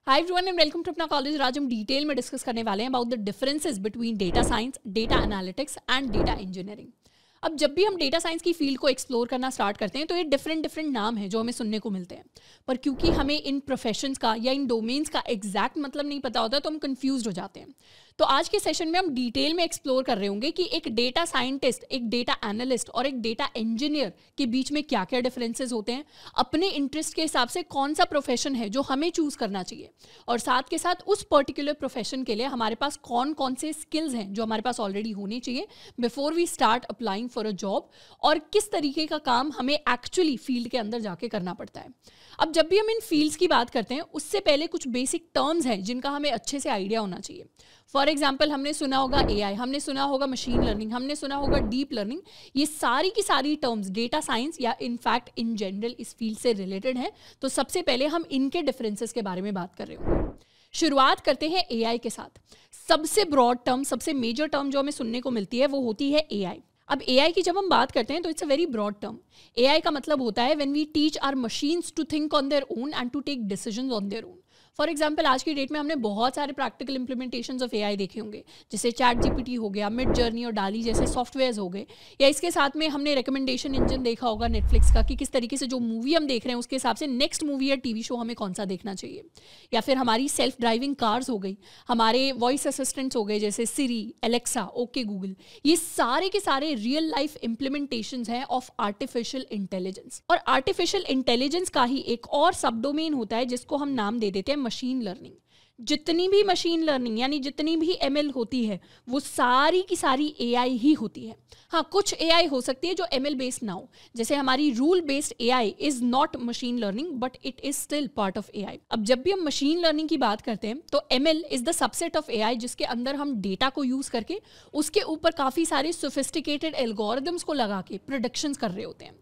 Hi everyone and welcome to अपना college. आज हम डिटेल में डिस्कस करने वाले हैं about the differences between data science, data analytics and data engineering. अब जब भी हम डेटा साइंस की फील्ड को एक्सप्लोर करना स्टार्ट करते हैं तो ये डिफरेंट नाम हैं जो हमें सुनने को मिलते हैं, पर क्योंकि हमें इन प्रोफेशंस का या इन डोमेन्स का एग्जैक्ट मतलब नहीं पता होता तो हम कंफ्यूज हो जाते हैं। तो आज के सेशन में हम डिटेल में एक्सप्लोर कर रहे होंगे कि एक डेटा साइंटिस्ट, एक डेटा एनालिस्ट और एक डेटा इंजीनियर के बीच में क्या क्या डिफरेंसेस होते हैं, अपने इंटरेस्ट के हिसाब से कौन सा प्रोफेशन है जो हमें चूज करना चाहिए, और साथ के साथ उस पर्टिकुलर प्रोफेशन के लिए हमारे पास कौन कौन से स्किल्स हैं जो हमारे पास ऑलरेडी होने चाहिए before we start applying for a job, और किस तरीके का काम हमें एक्चुअली फील्ड के अंदर जाके करना पड़ता है। अब जब भी हम इन फील्ड्स की बात करते हैं उससे पहले कुछ बेसिक टर्म्स हैं जिनका हमें अच्छे से आइडिया होना चाहिए। फॉर एग्जाम्पल, हमने सुना होगा एआई, हमने सुना होगा मशीन लर्निंग, हमने सुना होगा डीप लर्निंग। ये सारी की सारी टर्म्स डेटा साइंस या इनफैक्ट इन जनरल इस फील्ड से रिलेटेड हैं। तो सबसे पहले हम इनके डिफरेंसेस के बारे में बात कर रहे होंगे। शुरुआत करते हैं एआई के साथ। सबसे ब्रॉड टर्म, सबसे मेजर टर्म जो हमें सुनने को मिलती है वो होती है एआई। अब एआई की जब हम बात करते हैं तो it's a very broad term. AI का मतलब होता है when we teach our machines to think on their own and to take decisions on their own. For example, आज की डेट में हमने बहुत सारे प्रैक्टिकल इंप्लीमेंटेशंस ऑफ एआई देखे होंगे, जैसे चैट जीपीटी हो गया, मिड जर्नी और डाली जैसे सॉफ्टवेयर्स हो गए, या इसके साथ में हमने रिकमेंडेशन इंजन देखा होगा नेटफ्लिक्स का कि किस तरीके से जो मूवी हम देख रहे हैं उसके हिसाब से नेक्स्ट मूवी या टीवी शो हमें कौन सा देखना चाहिए। या फिर हमारी सेल्फ ड्राइविंग कार्स हो गई, हमारे वॉइस असिस्टेंट्स हो गए जैसे सिरी, एलेक्सा, ओके गूगल। ये सारे के सारे रियल लाइफ इंप्लीमेंटेशंस हैं ऑफ आर्टिफिशियल इंटेलिजेंस। और आर्टिफिशियल इंटेलिजेंस का ही एक और सब डोमेन होता है जिसको हम नाम दे देते हैं मशीन लर्निंग। जितनी भी मशीन लर्निंग यानी जितनी भी एमएल होती है वो सारी की सारी एआई ही होती है। हाँ, कुछ एआई हो सकती है जो एमएल बेस्ड ना हो, जैसे हमारी rule based AI is not machine learning but it is still part of AI. अब जब भी हम मशीन लर्निंग की बात करते हैं तो ML is the subset of AI जिसके अंदर हम डेटा को यूज करके उसके ऊपर काफी सारे सोफिस्टिकेटेड एल्गोरिदम्स को लगा के प्रेडिक्शंस कर रहे होते हैं।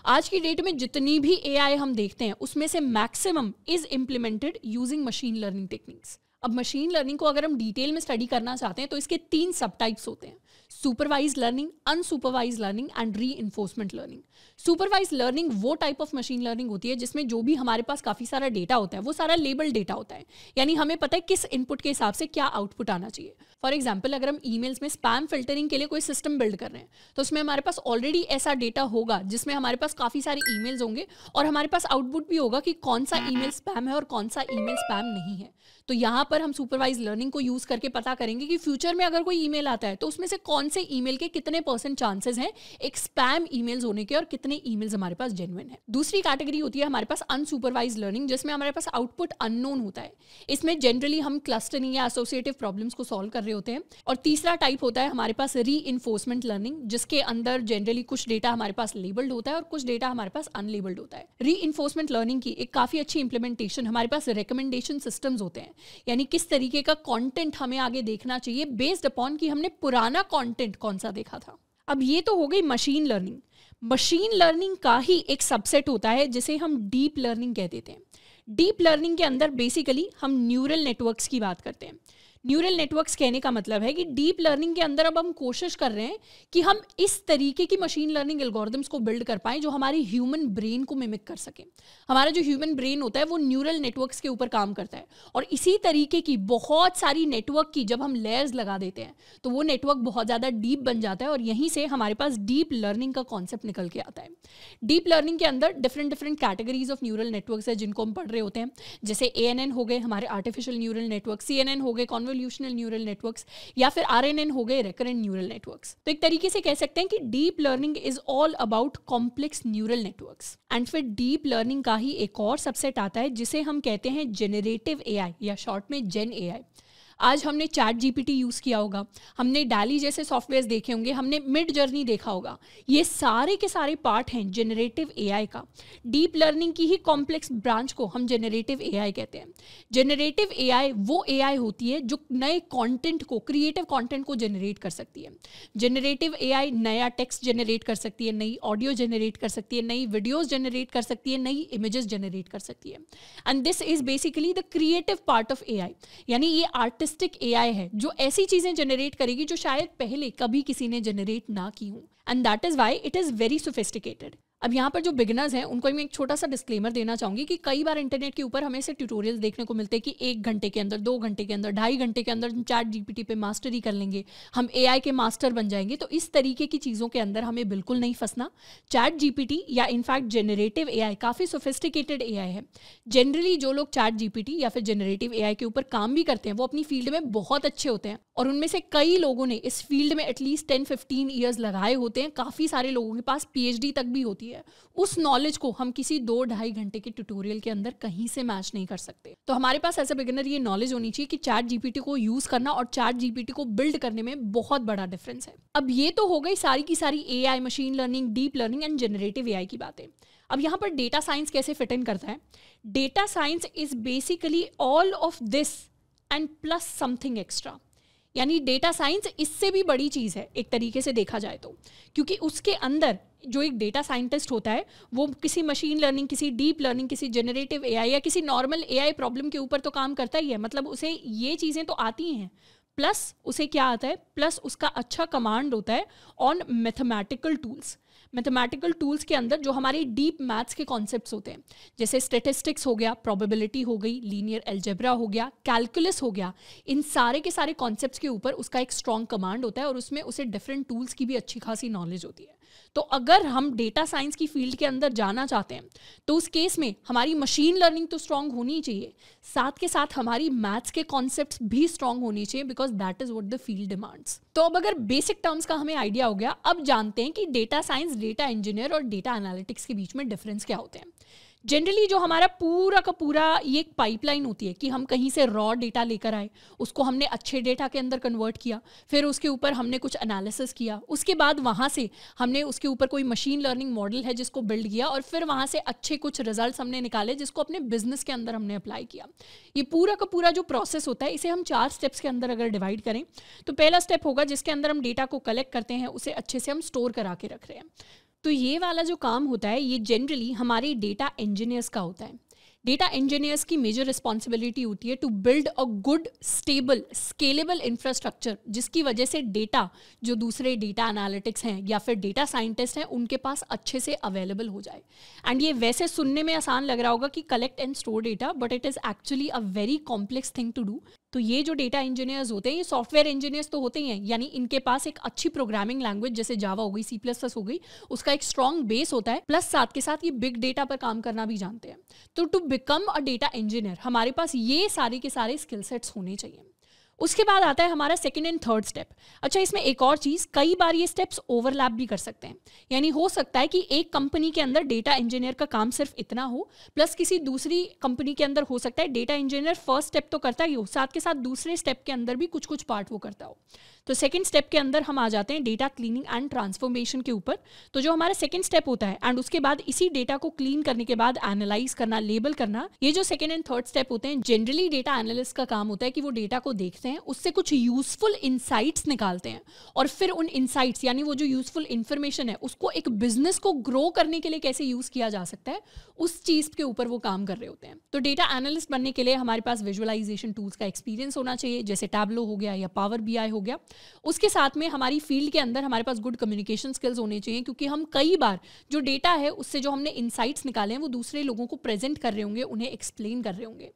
आज की डेट में जितनी भी एआई हम देखते हैं उसमें से maximum is implemented using machine learning techniques. अब मशीन लर्निंग को अगर हम डिटेल में स्टडी करना चाहते हैं तो इसके 3 सब टाइप्स होते हैं: supervise learning, unsupervise learning and reinforcement learning. Supervise learning वो टाइप ऑफ मशीन लर्निंग होती है जिसमें जो भी हमारे पास काफ़ी सारा डेटा होता है वो सारा लेबल डेटा होता है, यानी हमें पता है किस इनपुट के हिसाब से क्या आउटपुट आना चाहिए। फॉर एग्जाम्पल, अगर हम ईमेल्स में स्पैम फिल्टरिंग के लिए कोई सिस्टम बिल्ड कर रहे हैं तो उसमें हमारे पास ऑलरेडी ऐसा डेटा होगा जिसमें हमारे पास काफ़ी सारे ईमेल्स होंगे और हमारे पास आउटपुट भी होगा कि कौन सा ईमेल स्पैम है और कौन सा ईमेल स्पैम नहीं है। तो यहाँ पर हम सुपरवाइज लर्निंग को यूज करके पता करेंगे कि फ्यूचर में अगर कोई ईमेल आता है तो उसमें से कौन से ईमेल के कितने % चांसेस हैं एक स्पैम ईमेल्स होने के और कितने ईमेल्स हमारे पास जेन्युइन है। दूसरी कैटेगरी होती है हमारे पास अनसुपरवाइज लर्निंग, जिसमें हमारे पास आउटपुट अननोन होता है। इसमें जनरली हम क्लस्टरिंग या एसोसिएटिव प्रॉब्लम्स को सॉल्व कर रहे होते हैं। और तीसरा टाइप होता है हमारे पास रीइंफोर्समेंट लर्निंग, जिसके अंदर जनरली कुछ डेटा हमारे पास लेबल्ड होता है और कुछ डेटा हमारे पास अनलेबल्ड होता है। रीइंफोर्समेंट लर्निंग की एक काफी अच्छी इंप्लीमेंटेशन हमारे पास रिकमेंडेशन सिस्टम्स होते हैं, यानी किस तरीके का कंटेंट हमें आगे देखना चाहिए बेस्ड अपॉन कि हमने पुराना कंटेंट कौन सा देखा था। अब ये तो हो गई मशीन लर्निंग। मशीन लर्निंग का ही एक सबसेट होता है जिसे हम डीप लर्निंग कह देते हैं। डीप लर्निंग के अंदर बेसिकली हम न्यूरल नेटवर्क्स की बात करते हैं। न्यूरल नेटवर्क्स कहने का मतलब है कि डीप लर्निंग के अंदर अब हम कोशिश कर रहे हैं कि हम इस तरीके की मशीन लर्निंग एल्गोरिदम्स को बिल्ड कर पाएं जो हमारी ह्यूमन ब्रेन को मिमिक कर सके। हमारा जो ह्यूमन ब्रेन होता है वो न्यूरल नेटवर्क्स के ऊपर काम करता है, और इसी तरीके की बहुत सारी नेटवर्क की जब हम लेयर्स लगा देते हैं तो वो नेटवर्क बहुत ज़्यादा डीप बन जाता है, और यहीं से हमारे पास डीप लर्निंग का कॉन्सेप्ट निकल के आता है। डीप लर्निंग के अंदर different categories of neural networks है जिनको हम पढ़ रहे होते हैं, जैसे ANN हो गए हमारे आर्टिफिशियल न्यूरल नेटवर्क, CNN हो गए कॉन्वोल्यूशनल न्यूरल नेटवर्क्स, या फिर RNN हो गए रिकरेंट न्यूरल नेटवर्क्स। तो एक तरीके से कह सकते हैं कि deep learning is all about complex neural networks. And फिर डीप लर्निंग का ही एक और सबसेट आता है जिसे हम कहते हैं जेनरेटिव AI या शॉर्ट में जेन AI। आज हमने चैट जीपीटी यूज़ किया होगा, हमने डाली जैसे सॉफ्टवेयर देखे होंगे, हमने मिड जर्नी देखा होगा। ये सारे के सारे पार्ट हैं जेनरेटिव एआई का। डीप लर्निंग की ही कॉम्प्लेक्स ब्रांच को हम जेनरेटिव एआई कहते हैं। जेनरेटिव एआई वो एआई होती है जो नए कंटेंट को, क्रिएटिव कंटेंट को जनरेट कर सकती है। जेनरेटिव एआई नया टेक्स्ट जनरेट कर सकती है, नई ऑडियो जनरेट कर सकती है, नई वीडियोस जनरेट कर सकती है, नई इमेजेस जनरेट कर सकती है। And this is basically the creative part of AI, यानी ये आर्टिस्टिक एआई है जो ऐसी चीजें जनरेट करेगी जो शायद पहले कभी किसी ने जनरेट ना की हो, and that is why it is very sophisticated. अब यहाँ पर जो बिगिनर्स हैं उनको मैं एक छोटा सा डिस्क्लेमर देना चाहूँगी कि कई बार इंटरनेट के ऊपर हमें से ट्यूटोरियल्स देखने को मिलते हैं कि 1 घंटे के अंदर, 2 घंटे के अंदर, 2.5 घंटे के अंदर हम चैट जीपीटी पे मास्टरी कर लेंगे, हम एआई के मास्टर बन जाएंगे। तो इस तरीके की चीज़ों के अंदर हमें बिल्कुल नहीं फंसना। चैट जीपीटी या इनफैक्ट जेनरेटिव एआई काफ़ी सोफिस्टिकेटेड एआई है। जनरली जो लोग चैट जीपीटी या फिर जेनरेटिव एआई के ऊपर काम भी करते हैं वो अपनी फील्ड में बहुत अच्छे होते हैं, और उनमें से कई लोगों ने इस फील्ड में एटलीस्ट 10-15 ईयर्स लगाए होते हैं। काफ़ी सारे लोगों के पास पीएचडी तक भी होती है। उस नॉलेज को हम किसी 2-2.5 घंटे के ट्यूटोरियल के अंदर कहीं से मैच नहीं कर सकते। तो हमारे पास एज अ बिगिनर ये नॉलेज होनी चाहिए कि चैट जीपीटी को यूज करना और चैट जीपीटी को बिल्ड करने में बहुत बड़ा डिफरेंस है। अब ये तो हो गई सारी की सारी AI, machine learning, deep learning and generative AI की बातें। अब यहाँ पर डेटा साइंस कैसे फिट इन करता है? Data science is basically all of this and plus something extra. यानी डेटा साइंस इससे भी बड़ी चीज़ है एक तरीके से देखा जाए तो, क्योंकि उसके अंदर जो एक डेटा साइंटिस्ट होता है वो किसी मशीन लर्निंग, किसी डीप लर्निंग, किसी जनरेटिव एआई या किसी नॉर्मल एआई प्रॉब्लम के ऊपर तो काम करता ही है। मतलब उसे ये चीज़ें तो आती हैं, प्लस उसे क्या आता है, प्लस उसका अच्छा कमांड होता है on mathematical tools. Mathematical tools के अंदर जो हमारे डीप मैथ्स के कॉन्सेप्ट्स होते हैं, जैसे स्टेटिस्टिक्स हो गया, प्रोबेबिलिटी हो गई, लीनियर अलजेब्रा हो गया, कैलकुलस हो गया, इन सारे के सारे कॉन्सेप्ट्स के ऊपर उसका एक स्ट्रॉन्ग कमांड होता है और उसमें उसे डिफरेंट टूल्स की भी अच्छी खासी नॉलेज होती है। तो अगर हम डेटा साइंस की फील्ड के अंदर जाना चाहते हैं तो उस केस में हमारी मशीन लर्निंग तो स्ट्रांग होनी चाहिए, साथ के साथ हमारी मैथ्स के कॉन्सेप्ट्स भी स्ट्रांग होनी चाहिए, because that is what the field demands. तो अब अगर बेसिक टर्म्स का हमें आइडिया हो गया, अब जानते हैं कि डेटा साइंस, डेटा इंजीनियर और डेटा एनालिटिक्स के बीच में डिफरेंस क्या होते हैं। जनरली जो हमारा पूरा का पूरा ये एक पाइपलाइन होती है कि हम कहीं से रॉ डेटा लेकर आए, उसको हमने अच्छे डेटा के अंदर कन्वर्ट किया, फिर उसके ऊपर हमने कुछ एनालिसिस किया, उसके बाद वहाँ से हमने उसके ऊपर कोई मशीन लर्निंग मॉडल है जिसको बिल्ड किया, और फिर वहाँ से अच्छे कुछ रिजल्ट्स हमने निकाले जिसको अपने बिजनेस के अंदर हमने अप्लाई किया। ये पूरा का पूरा जो प्रोसेस होता है इसे हम 4 स्टेप्स के अंदर अगर डिवाइड करें तो पहला स्टेप होगा जिसके अंदर हम डेटा को कलेक्ट करते हैं, उसे अच्छे से हम स्टोर करा के रख रहे हैं। तो ये वाला जो काम होता है ये जनरली हमारे डेटा इंजीनियर्स का होता है। डेटा इंजीनियर्स की मेजर रिस्पॉन्सिबिलिटी होती है to build a good, stable, scalable infrastructure, जिसकी वजह से डेटा जो दूसरे डेटा एनालिटिक्स हैं या फिर डेटा साइंटिस्ट हैं उनके पास अच्छे से अवेलेबल हो जाए। एंड ये वैसे सुनने में आसान लग रहा होगा कि collect and store data, but it is actually a very complex thing to do. तो ये जो डेटा इंजीनियर्स होते हैं ये सॉफ्टवेयर इंजीनियर्स तो होते ही हैं, यानी इनके पास एक अच्छी प्रोग्रामिंग लैंग्वेज जैसे जावा हो गई, C++ हो गई, उसका एक स्ट्रॉन्ग बेस होता है, प्लस साथ के साथ ये बिग डेटा पर काम करना भी जानते हैं। तो to become a data engineer हमारे पास ये सारे के सारे स्किल सेट्स होने चाहिए। उसके बाद आता है हमारा सेकंड एंड थर्ड स्टेप। अच्छा, इसमें एक और चीज़, कई बार ये स्टेप्स ओवरलैप भी कर सकते हैं। यानी हो सकता है कि एक कंपनी के अंदर डेटा इंजीनियर का काम सिर्फ इतना हो, प्लस किसी दूसरी कंपनी के अंदर हो सकता है डेटा इंजीनियर फर्स्ट स्टेप तो करता ही हो, साथ के साथ दूसरे स्टेप के अंदर भी कुछ कुछ पार्ट वो करता हो। तो सेकंड स्टेप के अंदर हम आ जाते हैं डेटा क्लीनिंग एंड ट्रांसफॉर्मेशन के ऊपर। तो जो हमारा सेकंड स्टेप होता है, एंड उसके बाद इसी डेटा को क्लीन करने के बाद एनालाइज करना, लेबल करना, ये जो सेकंड एंड थर्ड स्टेप होते हैं जनरली डेटा एनालिस्ट का काम होता है कि वो डेटा को देखते हैं, उससे कुछ यूजफुल इंसाइट्स निकालते हैं, और फिर उन इंसाइट्स यानी वो जो यूजफुल इंफॉर्मेशन है उसको एक बिजनेस को ग्रो करने के लिए कैसे यूज किया जा सकता है, उस चीज के ऊपर वो काम कर रहे होते हैं। तो डेटा एनालिस्ट बनने के लिए हमारे पास विजुअलाइजेशन टूल्स का एक्सपीरियंस होना चाहिए, जैसे टैबलो हो गया या पावर BI हो गया। उसके साथ में हमारी फील्ड के अंदर हमारे पास गुड कम्युनिकेशन स्किल्स होने चाहिए, क्योंकि हम कई बार जो डेटा है उससे जो हमने इंसाइट्स निकाले हैं वो दूसरे लोगों को प्रेजेंट कर रहे होंगे, उन्हें एक्सप्लेन कर रहे होंगे।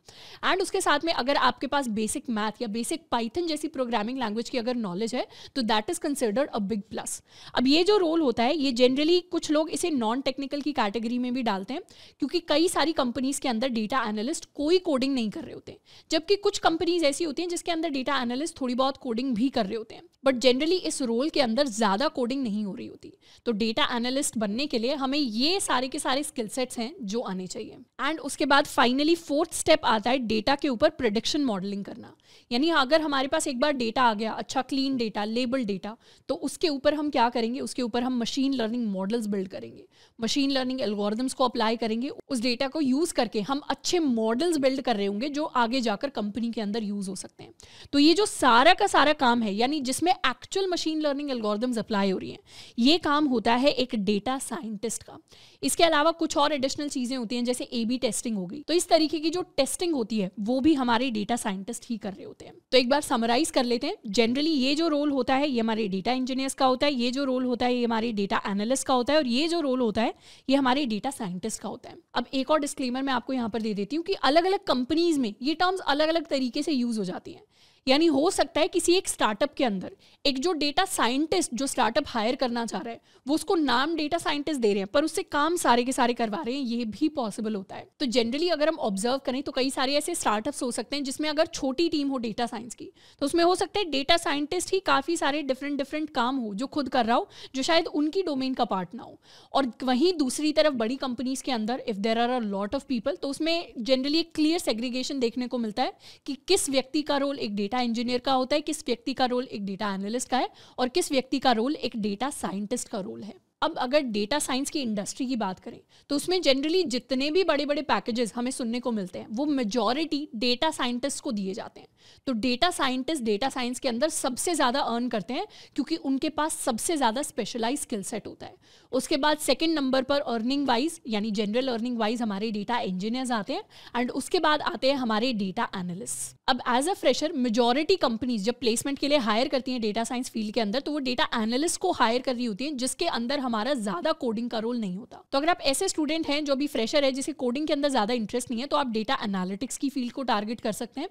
एंड उसके साथ में अगर आपके पास बेसिक मैथ या बेसिक पाइथन जैसी प्रोग्रामिंग लैंग्वेज की अगर नॉलेज है तो that is considered a big plus. अब ये जो रोल होता है ये जनरली कुछ लोग इसे नॉन टेक्निकल की कैटेगरी में भी डालते हैं, क्योंकि कई सारी कंपनीज के अंदर डेटा एनालिस्ट कोई कोडिंग नहीं कर रहे होते, जबकि कुछ कंपनीज ऐसी होती हैं जिसके अंदर डेटा एनालिस्ट थोड़ी बहुत कोडिंग भी कर रहे होते हैं, बट जनरली इस रोल के अंदर ज़्यादा कोडिंग नहीं हो रही होती। तो डेटा एनालिस्ट बनने के लिए हमें ये सारे के सारे स्किल सेट्स हैं जो आने चाहिए। एंड उसके बाद फाइनली फोर्थ स्टेप आता है डेटा के ऊपर प्रेडिक्शन मॉडलिंग करना। यानी अगर हमारे पास एक बार डेटा आ गया, अच्छा क्लीन डेटा, लेबल डेटा, तो उसके ऊपर हम क्या करेंगे, उसके ऊपर हम मशीन लर्निंग मॉडल्स बिल्ड करेंगे, मशीन लर्निंग एल्गोरिथम्स को अप्लाई करेंगे, उस डेटा को यूज़ करके हम अच्छे मॉडल्स बिल्ड कर रहे होंगे जो आगे जाकर कंपनी के अंदर यूज़ हो सकते हैं। तो ये जो सारा का सारा काम है, यानी यानी जिसमें actual machine learning algorithms apply हो रही हैं, ये काम होता है एक डेटा साइंटिस्ट का। इसके अलावा कुछ और एडिशनल चीज़ें होती हैं जैसे A/B टेस्टिंग हो गई। तो इस तरीके की जो टेस्टिंग होती है वो भी हमारे डेटा साइंटिस्ट ही कर रहे होते हैं। तो एक बार समराइज कर लेते हैं। जनरली ये जो रोल होता है ये हमारे डेटा इंजीनियर्स का होता है, ये जो रोल होता है ये हमारे डेटा एनालिस्ट का होता है, और ये जो रोल होता है ये हमारे डेटा साइंटिस्ट का होता है। अब एक और डिस्क्लेमर मैं आपको यहाँ पर दे देती हूँ कि अलग अलग कंपनीज में ये टर्म्स अलग अलग तरीके से यूज हो जाती हैं। यानी हो सकता है किसी एक स्टार्टअप के अंदर एक जो डेटा साइंटिस्ट जो स्टार्टअप हायर करना चाह रहा है वो उसको नाम डेटा साइंटिस्ट दे रहे हैं पर उससे काम सारे के सारे करवा रहे हैं, ये भी पॉसिबल होता है। तो जनरली अगर हम ऑब्जर्व करें तो कई सारे ऐसे स्टार्टअप्स हो सकते हैं जिसमें अगर छोटी टीम हो डेटा साइंस की तो उसमें हो सकता है डेटा साइंटिस्ट ही काफ़ी सारे डिफरेंट काम हो जो खुद कर रहा हो, जो शायद उनकी डोमेन का पार्ट ना हो। और वहीं दूसरी तरफ बड़ी कंपनीज के अंदर if there are a lot of people तो उसमें जनरली एक क्लियर सेग्रीगेशन देखने को मिलता है कि किस व्यक्ति का रोल एक डेटा इंजीनियर का होता है, किस व्यक्ति का रोल एक डेटा एनालिस्ट का है और किस व्यक्ति का रोल एक डेटा साइंटिस्ट का रोल है। अब अगर डेटा साइंस की इंडस्ट्री की बात करें तो उसमें जनरली जितने भी बड़े बड़े पैकेजेस हमें सुनने को मिलते हैं वो मेजॉरिटी डेटा साइंटिस्ट को दिए जाते हैं। तो डेटा साइंटिस्ट डेटा साइंस के अंदर सबसे ज़्यादा अर्न करते हैं क्योंकि उनके पास सबसे ज़्यादा स्पेशलाइज स्किल सेट होता है। उसके बाद सेकंड नंबर पर अर्निंग वाइज यानी जनरल अर्निंग वाइज हमारे डेटा इंजीनियर्स आते हैं एंड उसके बाद आते हैं हमारे डेटा एनालिस्ट। अब as a fresher majority companies जब प्लेसमेंट के लिए हायर करती हैं डेटा साइंस फील्ड के अंदर तो वो डेटा एनालिस्ट को हायर कर रही होती हैं जिसके अंदर हमारा ज़्यादा कोडिंग का रोल नहीं होता। तो अगर आप ऐसे स्टूडेंट हैं जो अभी फ्रेशर है जिसे कोडिंग के अंदर ज़्यादा इंटरेस्ट नहीं है तो आप डेटा एनालिटिक्स की फील्ड को टारगेट कर सकते हैं।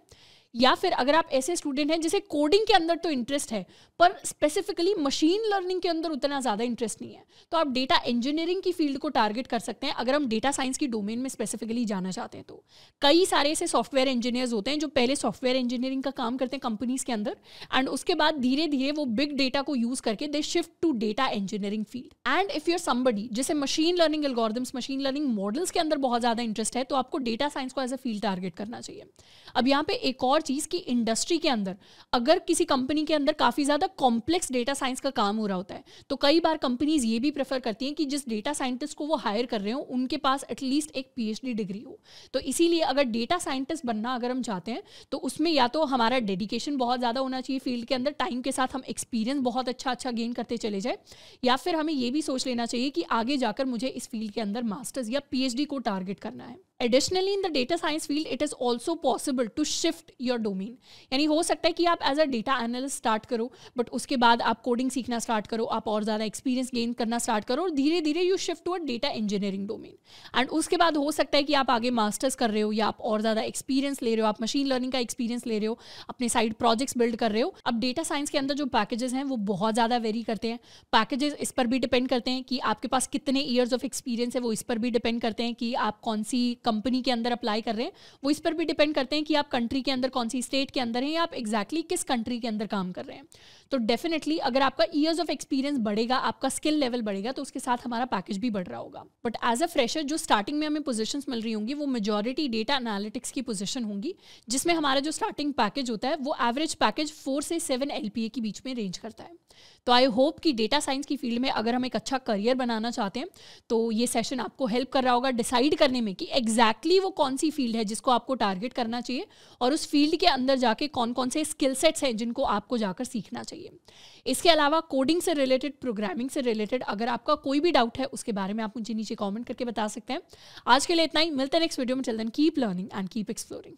या फिर अगर आप ऐसे स्टूडेंट हैं जिसे कोडिंग के अंदर तो इंटरेस्ट है पर स्पेसिफिकली मशीन लर्निंग के अंदर उतना ज़्यादा इंटरेस्ट नहीं है तो आप डेटा इंजीनियरिंग की फील्ड को टारगेट कर सकते हैं। अगर हम डेटा साइंस की डोमेन में स्पेसिफिकली जाना चाहते हैं तो कई सारे ऐसे सॉफ्टवेयर इंजीनियर्स होते हैं जो पहले सॉफ्टवेयर इंजीनियरिंग का काम करते हैं कंपनीज के अंदर एंड उसके बाद धीरे धीरे वो बिग डेटा को यूज करके they shift to data engineering field. And if you are somebody जिसे machine learning algorithms machine learning models के अंदर बहुत ज़्यादा इंटरेस्ट है तो आपको डेटा साइंस को एज अ फील्ड टारगेट करना चाहिए। अब यहाँ पे एक और चीज़ की इंडस्ट्री के अंदर अगर किसी कंपनी के अंदर काफ़ी ज़्यादा कॉम्प्लेक्स डेटा साइंस का काम हो रहा होता है तो कई बार कंपनीज ये भी प्रेफर करती हैं कि जिस डेटा साइंटिस्ट को वो हायर कर रहे हो उनके पास एटलीस्ट एक PhD डिग्री हो। तो इसीलिए अगर डेटा साइंटिस्ट बनना अगर हम चाहते हैं तो उसमें या तो हमारा डेडिकेशन बहुत ज़्यादा होना चाहिए फील्ड के अंदर, टाइम के साथ हम एक्सपीरियंस बहुत अच्छा गेन करते चले जाए, या फिर हमें ये भी सोच लेना चाहिए कि आगे जाकर मुझे इस फील्ड के अंदर मास्टर्स या PhD को टारगेट करना है। Additionally in the data science field it is also possible to shift your domain. यानी हो सकता है कि आप as a data analyst start करो बट उसके बाद आप कोडिंग सीखना स्टार्ट करो, आप और ज़्यादा एक्सपीरियंस गेन करना स्टार्ट करो और धीरे धीरे you shift to a data engineering domain. And उसके बाद हो सकता है कि आप आगे मास्टर्स कर रहे हो या आप और ज़्यादा एक्सपीरियंस ले रहे हो, आप मशीन लर्निंग का एक्सपीरियंस ले रहे हो, अपने साइड प्रोजेक्ट्स बिल्ड कर रहे हो। अब डेटा साइंस के अंदर जो पैकेजेस हैं वो बहुत ज़्यादा वेरी करते हैं। पैकेजेस इस पर भी डिपेंड करते हैं कि आपके पास कितने ईयर्स ऑफ एक्सपीरियंस है, वो इस पर भी डिपेंड करते हैं कि आप कौन सी कंपनी के अंदर अप्लाई कर रहे हैं, वो इस पर भी डिपेंड करते हैं कि आप कंट्री के अंदर कौन सी स्टेट के अंदर हैं या आप एग्जैक्टली किस कंट्री के अंदर काम कर रहे हैं। तो डेफिनेटली अगर आपका ईयर्स ऑफ एक्सपीरियंस बढ़ेगा, आपका स्किल लेवल बढ़ेगा तो उसके साथ हमारा पैकेज भी बढ़ रहा होगा। बट एज अ फ्रेशर जो स्टार्टिंग में हमें पोजीशंस मिल रही होंगी वो मेजॉरिटी डेटा एनालिटिक्स की पोजीशन होंगी जिसमें हमारा जो स्टार्टिंग पैकेज होता है वो एवरेज पैकेज 4 से 7 LPA के बीच में रेंज करता है। तो आई होप कि डेटा साइंस की फील्ड में अगर हम एक अच्छा करियर बनाना चाहते हैं तो ये सेशन आपको हेल्प कर रहा होगा डिसाइड करने में कि एग्जैक्टली वो कौन सी फील्ड है जिसको आपको टारगेट करना चाहिए और उस फील्ड के अंदर जाके कौन कौन से स्किल सेट्स हैं जिनको आपको जाकर सीखना चाहिए। इसके अलावा कोडिंग से रिलेटेड, प्रोग्रामिंग से रिलेटेड अगर आपका कोई भी डाउट है उसके बारे में आप मुझे नीचे कॉमेंट करके बता सकते हैं। आज के लिए इतना ही, मिलते हैं नेक्स्ट वीडियो में। Till then keep learning and keep exploring.